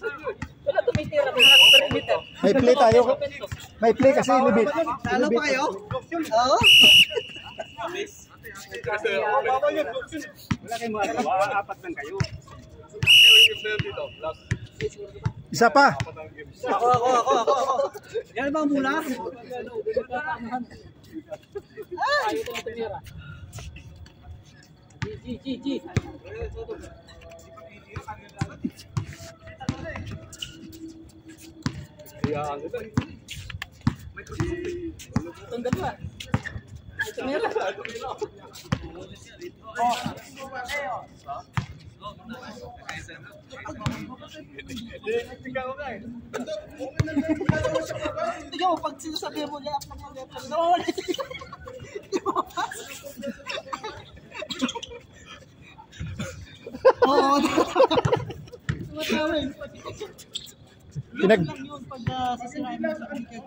Wala tumitira pa sa perimeter. May play tayo. May play kasi libit. Talo pa kayo? Oo. Wala kayong magagawa, apat lang kayo. Isa pa. Ako. Yan ba ang mula? Ayaw ito tumira. G. Itong dalawa. Tumira. Tingnan mo, pag sinasabi mo lahat ng mga level, nawawala siya. Oo. Tumatawa eh. Pinag Lang yun pag sasirain mo sa weekend.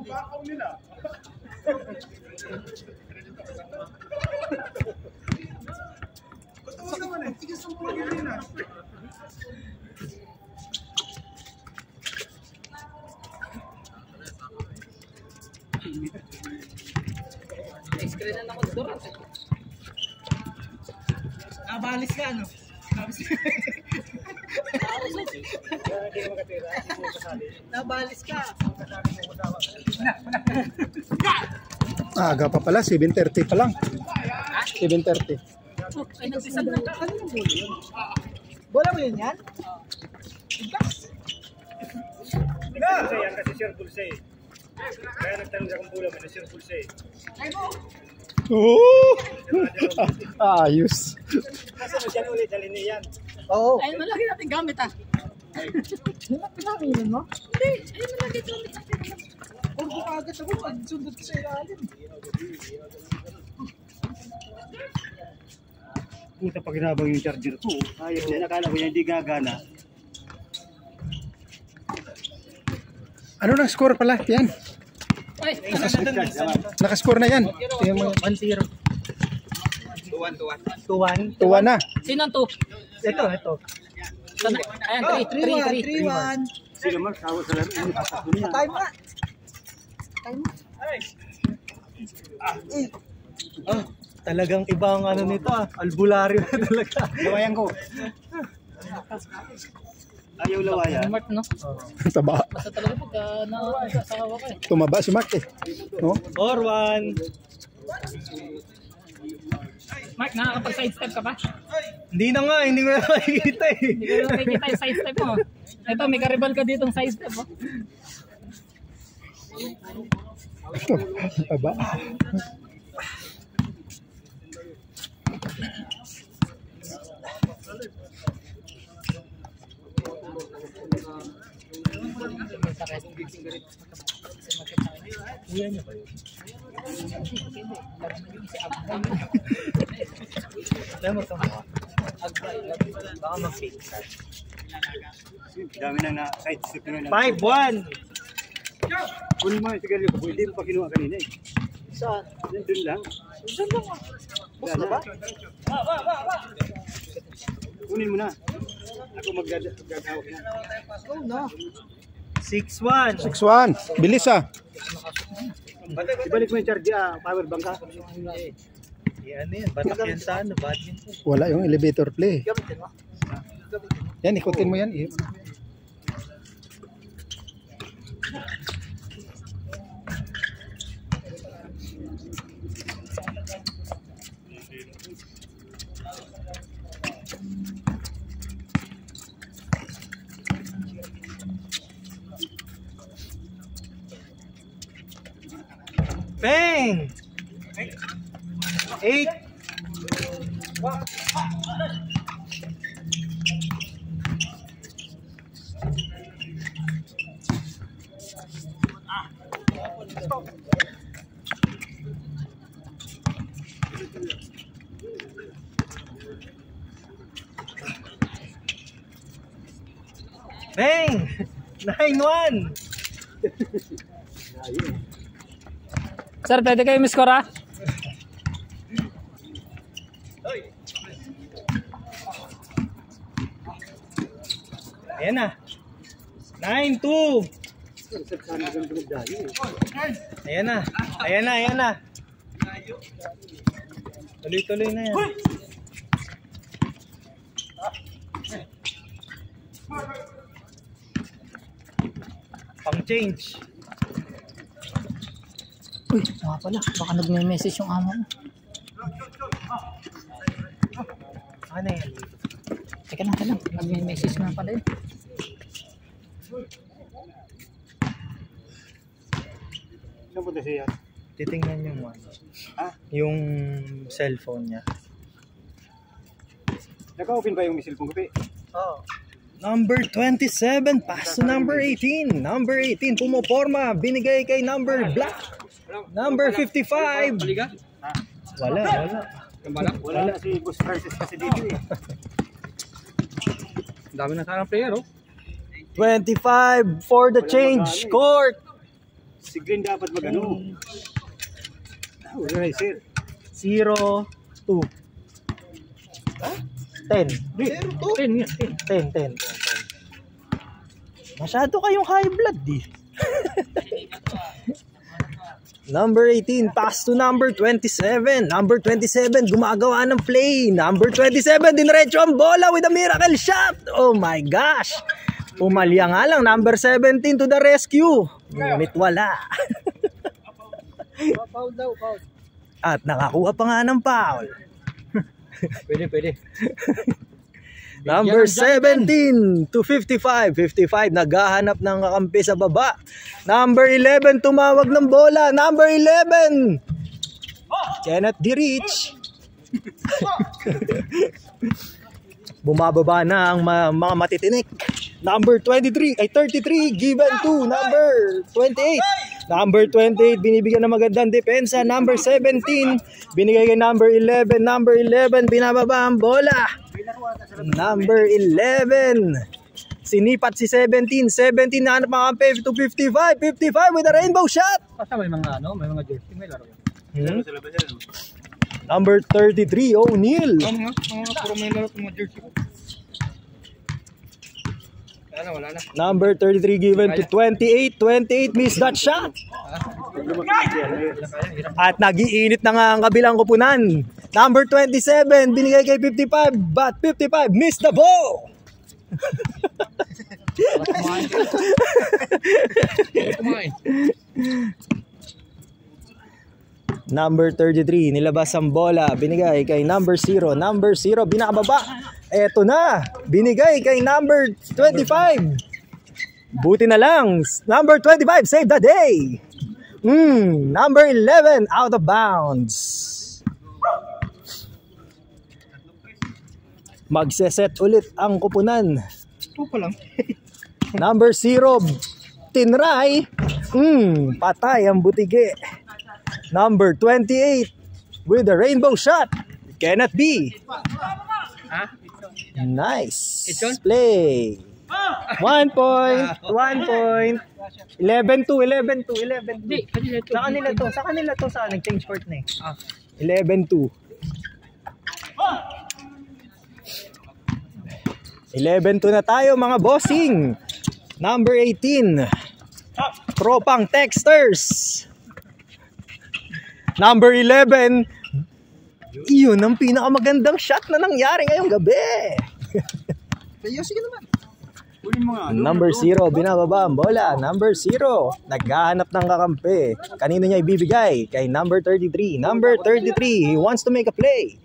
Screen na ako doon. Balis ka, ano? Nabalis ka. aga pa pala, 7:30 pa lang. 7:30. Ay, nagpisag na. Ano yung bola yun? Bola mo yun yan? Kasi yan kasi Sir Pulse. Kaya nagtanong sa kung bola mo na Sir Pulse. Oh! Ayos. Kasi mo dyan ulit, dalhin niya yan. Oo. Ayun, malaki natin gamit ah. Pinakaminan mo? Hindi, ayun malaki gamit natin. Huwag mo agad ako, sundot ko sa ilalim. Puta pag hinabang yung charger ko. Ayos yan, akala ko yan hindi gagana. Ano nang score pala? Yan. Ay, Nakascore na yan. 1-0. 2-1. Tuwa na. sino ang 2? Ito. Ayan, 3. 3-1. Sino man, tawa sa laro, hindi pasak ko niya. Patay mo nga. Patay mo. Talagang iba ang ano nito albularyo na talaga. Lawayan ko. Ayaw lawayan. Mark, no? Taba. Basta talaga pagka nakasawa ka eh. Tumaba si Mark eh. No? 4-1. Mark, nakakapag-sidestep ka ba? Hindi na nga, hindi ko na makikita eh. Hindi ko lang nakikita yung sidestep mo. Ito, may karibal ka ditong sidestep. Oh. Taba. Baka mag-fake. Dami na na side step na. 5-1. Kunin mo yung sigarilyo ko, hindi mo pa kinuha kanina eh. Saan? Nandun lang. Saan lang ah? Bus na ba? Kunin mo na. Ako magagawag na. Oo na. 6-1. 6-1. Bilis ah. Ibalik mo yung charger, power bank ka. Yan yan. Batak yan sa ano. Badminton. Wala yung elevator play. Gamitin mo. Yan, ikutin mo yan. Bang! 8. Bang! 9-1. Sir, pwede kayo miss-score ah? Ayan na. 9-2. Ayan na. Ayan na, ayan na. Tuloy-tuloy na yan. Pang change. Uy, nga pala. Baka nagme-message yung amo ko. Ano yan? Teka lang. Nagme-message nga pala yun. Saan punta siya? Titingnan yung ano. Yung cellphone niya. Naka-open ba yung cellphone ko? Oh. Number 27, pass to number 18. Number 18, pumoporma. Binigay kay number black. Number 55. Wala. Wala na si Boss Francis kasi dito eh. Ang dami na sanang player, oh. 25 for the change court. Si Green dapat mag-ano. Wala na sir. 0, 2. 10. 10. Masyado kayong high blood eh. Number 18, pass to number 27. Number 27, gumagawa ng play. Number 27, dinretso ang bola with a miracle shot. Oh my gosh. Pumalya nga lang. Number 17 to the rescue. Ngunit wala. Foul daw, foul. At nakakuha pa nga ng foul. Pwede. Number 17 to 55. 55 naghahanap ng kakampi sa baba. Number 11 tumawag ng bola. Number 11 Kenneth Dirich. Bumababa na ang mga matitinik. Number 33 given to number 28. Number 28 binibigyan ng magandang depensa. Number 17 binigay kay number 11. Number 11 binababa ang bola. Number 11 sinipat si 17 na hanap mga kampi to 55 with a rainbow shot. Basta may mga jersey, may laro. Number 33 O'Neal. Puro may laro mga jersey. Wala na. Number 33 given to 28 missed that shot. At nagiinit na nga ang kabilang kupunan. Number 27 binigay kay 55 but 55 missed the ball. Number 33 nilabas ang bola, binigay kay number 0. Number 0 binababa. Eto na, binigay kay number 25. Buti na lang, number 25 saved the day. Number 11 out of bounds. Magseset ulit ang kupunan. Ito pa lang. Number 0 tinray. Patay ang butige. Number 28 with a rainbow shot. Cannot be. Nice play. 1 point. 11-2. Sa kanila to. Nag-change court na eh. 11-2. 11-2 na tayo mga bossing. Number 18. Tropang Texters. Number 11. Iyon ang pinakamagandang shot na nangyari ngayong gabi. Sige naman. Number 0, binababa ang bola. Number 0, naghahanap ng kakampi. Kanino niya ibibigay? Kay number 33. Number 33, he wants to make a play.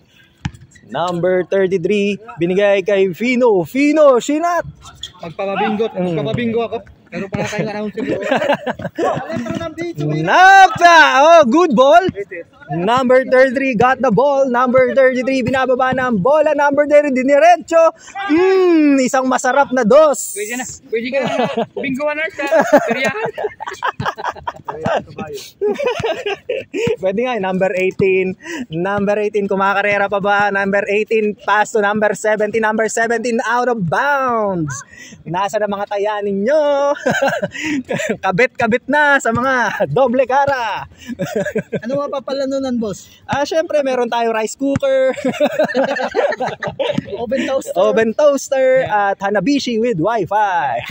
Number 33, binigay kay Fino. Fino, shinat! Magpapabingo ako. Pero para tayo around siguro. Napa! Oh, good ball. Number 33 got the ball. Number 33 binababa na ang bola. Number 30 diniretso. Isang masarap na dos. Pwede ka na. Bingo na sa peryahan. Pwede nga, number 18. Number 18 kumakarera pa ba? Number 18 pass to number 17. Number 17 out of bounds. Nasa na mga taya ninyo? Kabit-kabit na sa mga doble cara. Ano mapapalanunan, boss? Syempre meron tayo rice cooker, Oven toaster. oven toaster, at Hanabishi with wifi.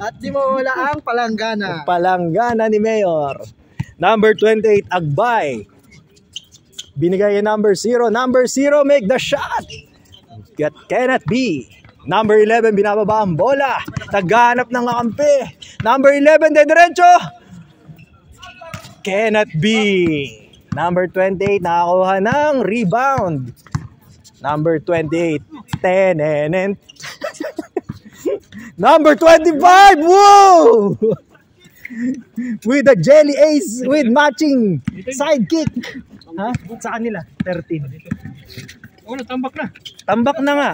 At di mawala ang palanggana. Palanggana ni Mayor. Number 28, Agbay. Binigay yung number 0. Number 0, make the shot. That cannot be. Number 11, binababa ang bola. Naghahanap ng kakampi. Number 11, dediretso. Cannot be. Number 28, nakakuha ng rebound. Number 28, tenenen. Number 25, whoa! With a jelly ace with matching sidekick. Ha? Sa kanila, 13. Oh, natambak na. Tambak na nga.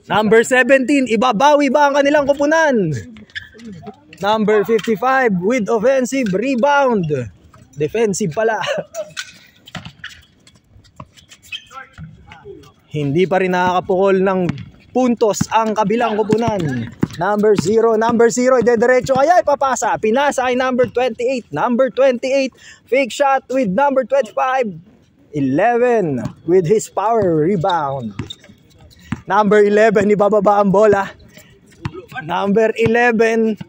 Number 17, ibabawi ba ang kanilang kupunan? Number 55 with offensive rebound. Defensive pala. Hindi pa rin nakakapukol ng puntos ang kabilang kupunan. Number 0, idediretso kaya ipapasa. Pinasa ay number 28. Number 28, fake shot with number 25. 11 with his power rebound. Number 11, ibababa ang bola. Number 11,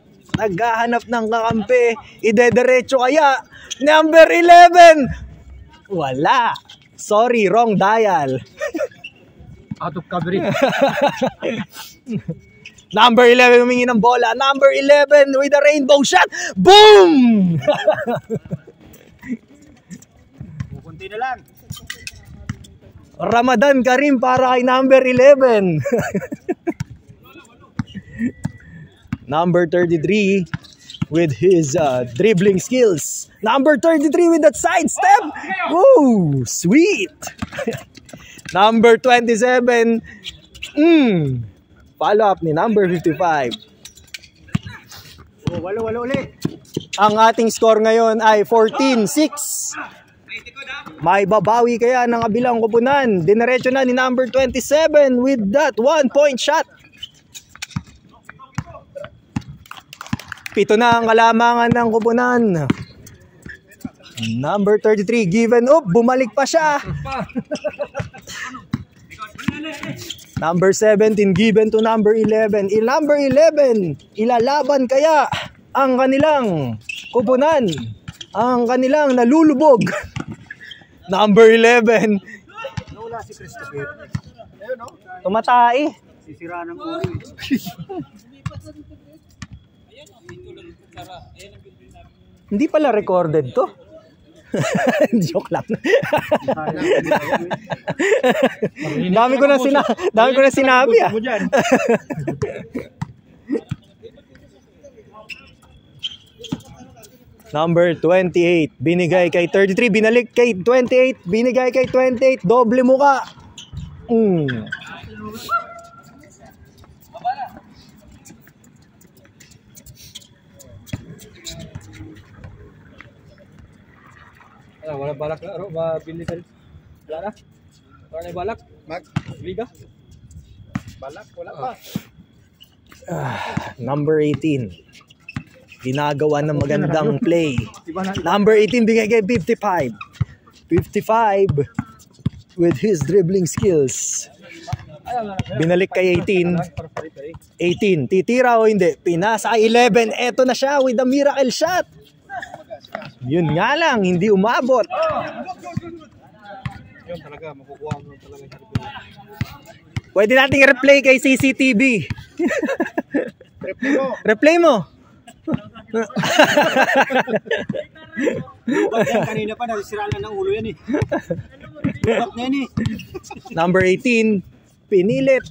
naghahanap ng kakampi. Idediretso kaya. Number 11, wala. Sorry, wrong dial. Out of coverage. Number 11, humingi ng bola. Number 11 with a rainbow shot. Boom! Kunti na lang. Ramadan Karim para kay number 11. Number 33 with his dribbling skills. Number 33 with that side step. Woo! Sweet! Number 27. Follow up ni number 55. Oh, walo ulit. Ang ating score ngayon ay 14-6. May babawi kaya ng kabilang kupunan. Dinerecho na ni number 27 with that 1-point shot. 7 na ang kalamangan ng kupunan. Number 33 given up. Bumalik pa siya. Number 17 given to number 11. Number 11, ilalaban kaya ang kanilang kupunan, ang kanilang nalulubog. Number 11, Wala si Christopher. tumatay. Sisira ng ulo. Hindi pala recorded to. Joke lang. Dami ko na sinabi ah. Number 28, binigay kay 33, binalik kay 28, binigay kay 28, doble muka. Wala balak na, mabili ka rin. Wala na. Wala na balak. Liga. Balak, wala pa. Number 18, ginagawa ng magandang play. Number 18, bigay kay 55. 55 with his dribbling skills. Binalik kay 18. 18, titira o hindi? Pinasa kay 11. Eto na siya with a miracle shot. Yun nga lang, hindi umabot. Yun talaga, makukuha mo talaga. Pwede nating replay kay CCTV. Replay mo. Lubat yan, kanina pa, nasisira na ng ulo yan eh. Lubat na yan eh. Number 18, pinilit.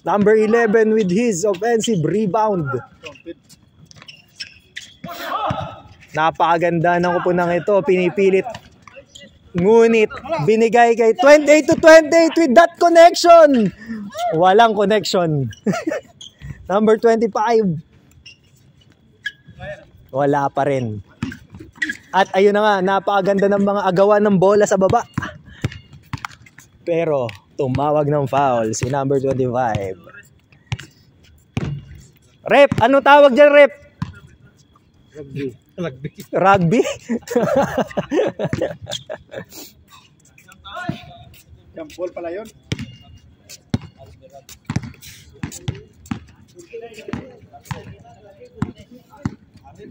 Number 11 with his offensive rebound. Napakaganda ng kupunang ito, pinipilit. Ngunit binigay kay 28 to 28 with that connection. Walang connection. Number 25. Wala pa rin. At ayun na nga, napakaganda ng mga agawan ng bola sa baba. Pero tumawag ng foul si number 25. Rep, ano tawag dyan, Rep? Rugby. Rugby? Jump ball pala yun.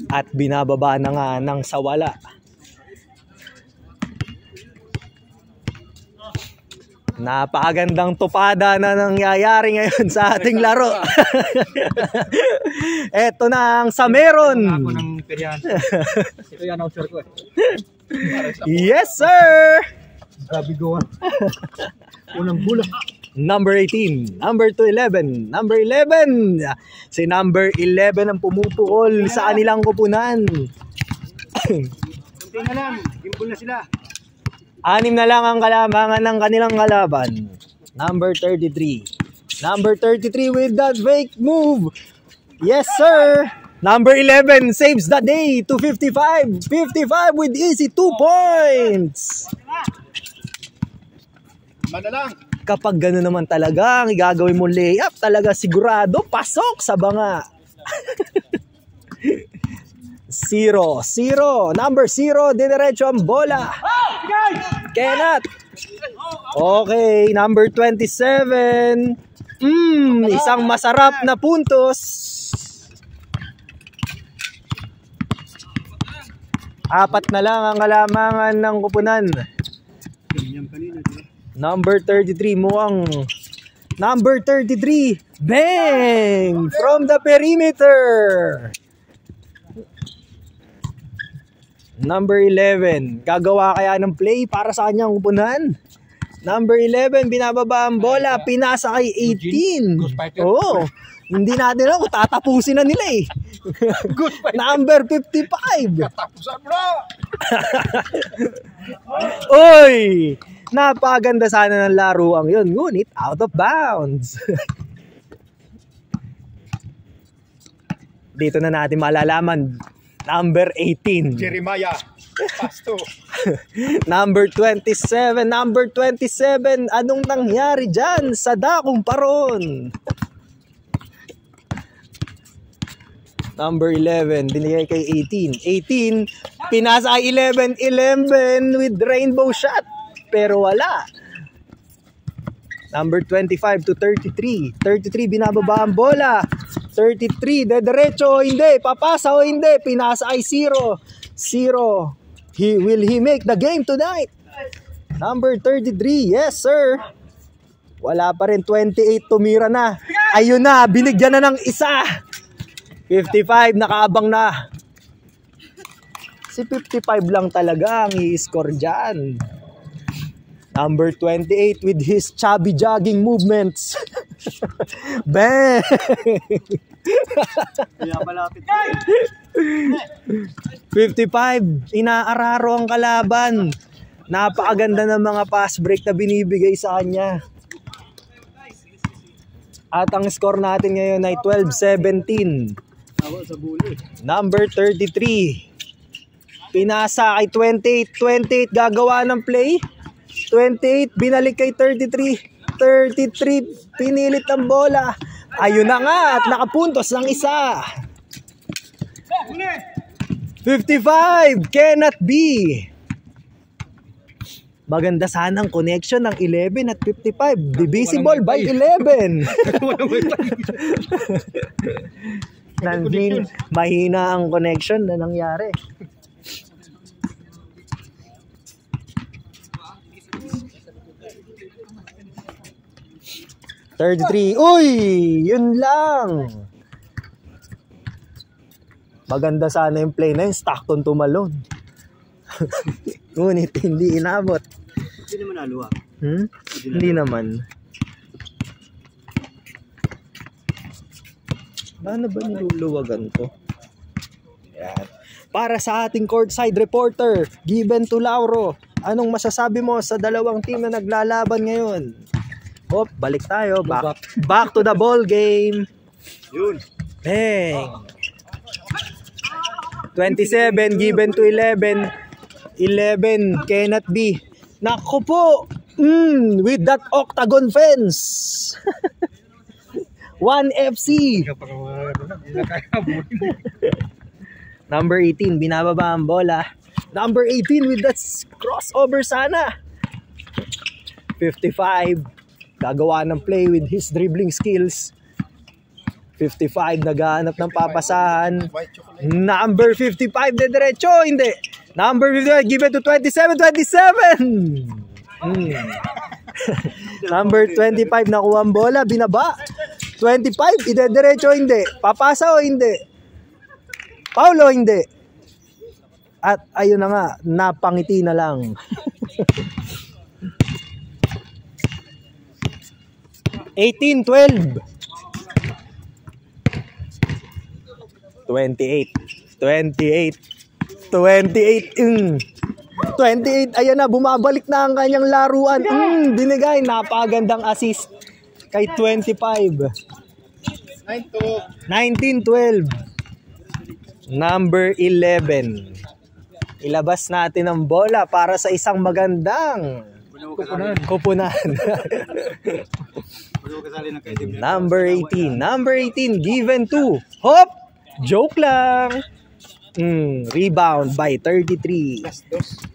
At binababa na nga ng sawala. Napakagandang tupada na nangyayari ngayon sa ating laro. Eto na ang Sameron. Ako ng peryan. Ito yung announcer ko eh. Yes, sir! Grabe gawa. Unang bola. Number 18, number 11, number 11. Si number 11 ang pumupukol sa kanilang kupunan. Kunti na lang. Gimbol na sila. 6 na lang ang kalamangan ng kanilang kalaban. Number 33. Number 33 with that fake move. Yes, sir. Number 11 saves the day to 55. 55 with easy 2 points. Mana lang. Kapag gano'n naman talaga, ang gagawin mo layup, talaga sigurado, pasok sa banga. 0. Number 0, didiretso ang bola. Cannot. Okay, number 27. Isang masarap na puntos. Apat na lang ang kalamangan ng kupunan. Number 33 mukhang number 33. Bang! From the perimeter. Number 11. Gagawa kaya ng play para sa kanyang kupunan? Number 11, binababa ang bola, pinasa kay 18. Oo. Hindi natin alam kung tatapusin na nila eh. Number 55. Tapusan mo na. Oy! Napaganda sana ng laro ang yun, ngunit out of bounds. Dito na natin malalaman. Number 18. Jeremiah. Pasto. Number 27. Number 27. Anong nangyari dyan sa dakong paron? Number 11. Binigay kay 18. 18. Pinasa kay 11. 11 with rainbow shot. Pero wala. Number 25 to 33. 33 binababa ang bola. 33 dediretso o hindi. Papasa o hindi. Pinasa ay 0. 0. Will he make the game tonight? Number 33. Yes, sir. Wala pa rin. 28 tumira na. Ayun na. Binigyan na ng isa. 55 nakaabang na. Si 55 lang talaga ang i-score dyan. Number 28 with his chubby jogging movements. Bang! Kaya malapit. 55, inaararo ang kalaban. Napakaganda ng mga pass break na binibigay sa kanya. At ang score natin ngayon ay 12-17. Number 33. Pinasa kay 28. 28 gagawa ng play. 28 binalik kay 33. 33 pinilit ang bola. Ayun na nga at nakapuntos ng isa. 55 cannot be. Maganda sana ang connection ng 11 at 55. Divisible by 11. Mahina ang connection na nangyari. $33. Uy! Yun lang. Maganda sana yung play na yun. Stockton tumalon. Ngunit hindi inabot. Hindi naman naluwa. Hindi naman. Paano ba niluluwagan to? Yan. Para sa ating courtside reporter, Given to Lauro, anong masasabi mo sa dalawang team na naglalaban ngayon? Hop, balik tayo. Back to the ball game. Yun. Bang. 27 given to 11. 11 cannot be. Naku po. With that octagon fence. 1 FC. Number 18, binababa ang bola. Number 18 with that crossover sana. 55, gagawa ng play with his dribbling skills. 55, naghahanap ng papasahan. Number 55, de derecho, hindi. Number 55, give it to 27. Number 25, nakuha ang bola, binaba. 25, ide-derecho, hindi. Papasa o hindi? Paulo, hindi. At ayun na nga, napangiti na lang. 18, 12. 28, ayan na, bumabalik na ang kanyang laruan. Binigay, napagandang assist kay 25. 19-12. Number 11. Ilabas natin ang bola para sa isang magandang kupunan. Number 18, given to Hop. Joke lang. Rebound by 33.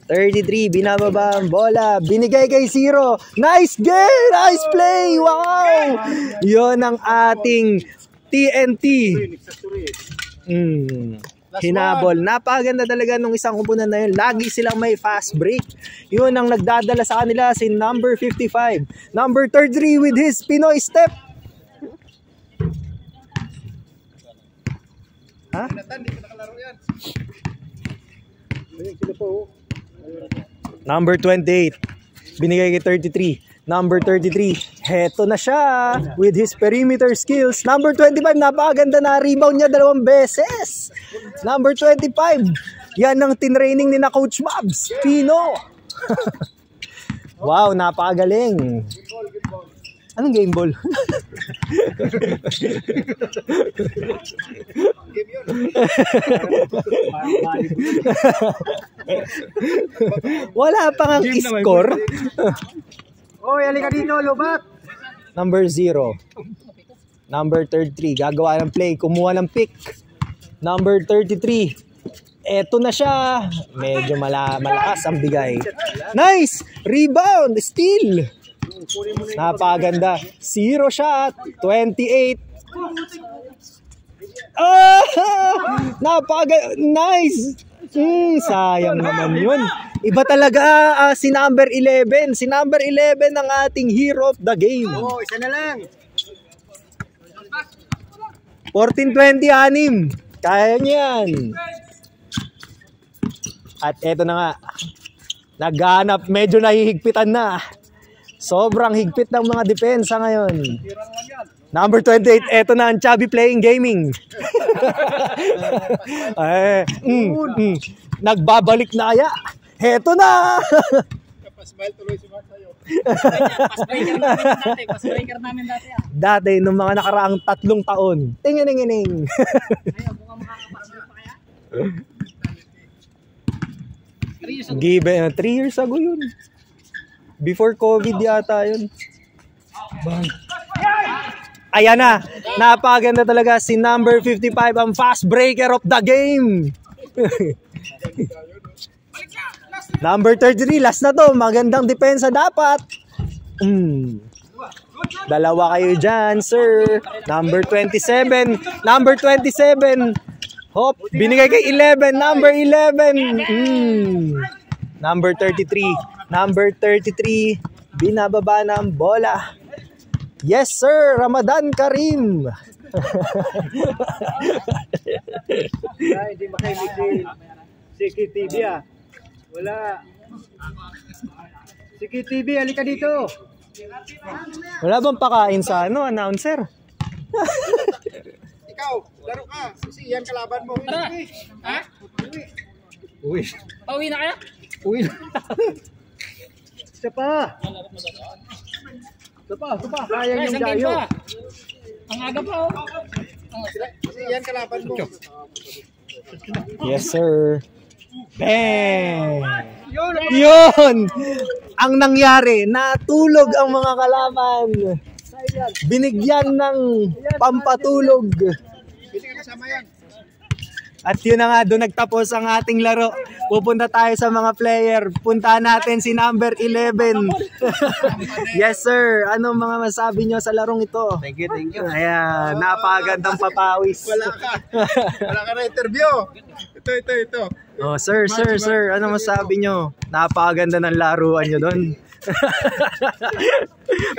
33, binababa ang bola. Binigay kay Zero. Nice game! Nice play! Wow! Yon ang ating TNT. Hinabol. Napaganda talaga nung isang kumpunan na yun. Lagi silang may fast break. Yun ang nagdadala sa kanila si number 55. Number 33 with his Pinoy step. Ha? Number 28. Binigay kay 33. Number 33. Heto na siya with his perimeter skills. Number 25. Napakaganda na rebound niya 2 beses. Number 25. Yan ang tinraining ni na Coach Mabs. Pino. Wow, napakagaling. Anong game ball? Wala pang ang score. Oy, halika dito, lubat. Number 0. Number 33. Gagawa ng play. Kumuha ng pick. Number 33. Eto na siya. Medyo malakas ang bigay. Nice! Rebound! Steal! Napaganda. 0 shot. 28. Nice! Sayang naman yun. Iba talaga si number 11. Si number 11 ang ating hero of the game. Isa na lang. 14-20, 6. Kaya niyan. At eto na nga. Naghanap. Medyo nahihigpitan na. Sobrang higpit ng mga depensa ngayon. Number 28, eto na ang Chubby Playing Gaming. Nagbabalik na kaya. Eto na! Pasmile tuloy si Mark sa'yo. Pasbreaker namin dati. Dati, nung mga nakaraang 3 taon. Tingin-tingin. Ngayon, kung makakapasbreak pa kaya? Given, 3 years ago yun. Before COVID yata yun. Bang. Ayan na. Napaganda talaga si number 55 ang fast breaker of the game. Number 33, last na to. Magandang depensa dapat. Dalawa kayo dyan, sir. Number 27. Number 27. Hop, binigay kay 11. Number 11. Number 33. Number 33. Binababa na ang bola. Yes, sir. Ramadan Karim. Hindi makailigil. CKTV Wala. CKTV, halika dito. Wala bang pakain sa announcer? Ikaw, laro ka. Kasi yan kalaban mo. Tara. Ha? Uy. Pauwi na kaya? Uy. Isa pa. Sayang yung gayo. Ang aga pa Kasi yan kalaban mo. Yes, sir. Bang! Yun! Ang nangyari, natulog ang mga kalaban. Binigyan ng pampatulog Pwede ka kasama yan. At yun na nga, doon nagtapos ang ating laro. Pupunta tayo sa mga player. Puntahan natin si number 11. Yes sir, ano mga masabi nyo sa larong ito? Thank you. Ayan, napakagandang papawis. Wala ka na interview. Ito. Oh, sir, ano masabi nyo? Napakaganda ng laruan nyo doon.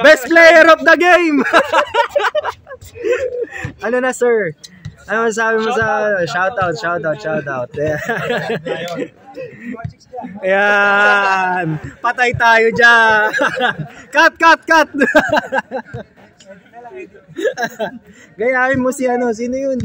Best player of the game! Ano na sir? Ano masabi mo sa shoutout? Ayan. Patay tayo dyan. Cut. Gayahin mo si ano, sino yun?